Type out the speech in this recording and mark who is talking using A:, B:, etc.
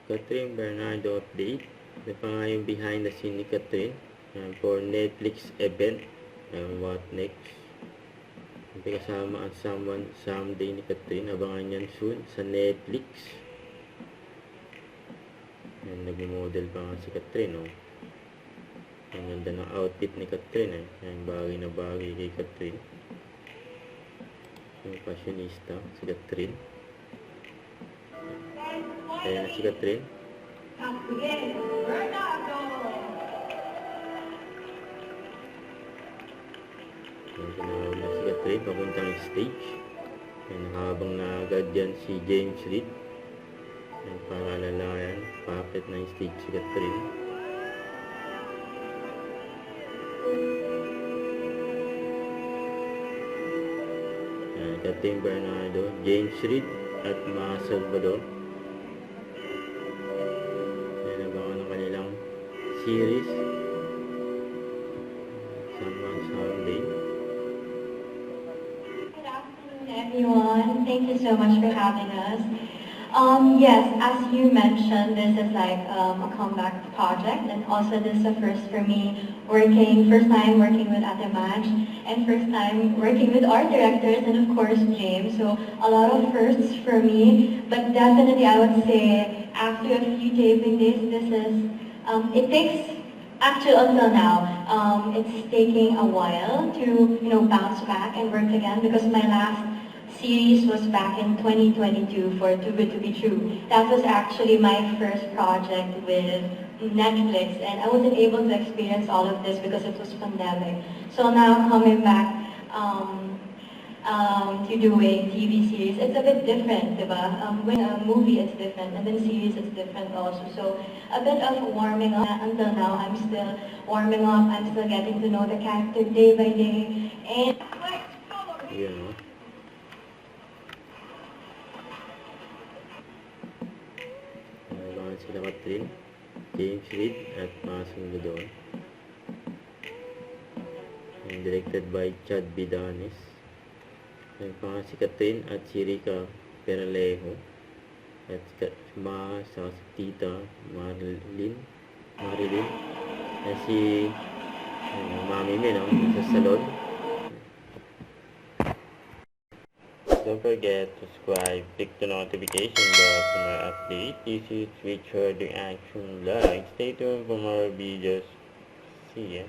A: Catherine Bernardo update. Ito pa nga yung behind the scene ni Catherine for Netflix event. What next? May kasama ang someone someday ni Catherine. Abangan yan soon sa Netflix. Nag-model pa nga si Catherine. Ang ganda ng outfit ni Catherine. Yung bagay na bagay kay Catherine. Yung fashionista si Catherine. Kaya na si Catherine. Tinawag na si Catherine papuntang stage. Nakahabang na agad yan si James Reid. Para alalayan, paakit na yung stage si Catherine. Catherine Bernardo, James Reid at Ma Salvador. Abangan ng kanilang series Someone Someday.
B: Good afternoon, everyone. Thank you so much for having us. Yes, as you mentioned, this is like a comeback project, and also this is the first for me first time working with Ate Madge, and first time working with art directors, and of course James. So a lot of firsts for me, but definitely I would say after a few taping days, this is it takes. Actually, until now, it's taking a while to bounce back and work again, because my last series was back in 2022 for Too Good to Be True. That was actually my first project with Netflix, and I wasn't able to experience all of this because it was pandemic. So now coming back to do a TV series, it's a bit different, diba? When a movie it's different, and then series it's different also. So a bit of warming up. Until now, I'm still warming up. I'm still getting to know the character day by day. And
A: Yeah. Abangan sila Catherine, James Reid at Ma Salvador. Directed by Chad Vidanes. May pa si Catherine at si Rica Peralejo. At Ma sa tita Marilyn. At si Mami Min sa salon. Don't forget to subscribe, click the notification bell for my update. This is Richard the Action Vlog. Stay tuned for more videos. See ya.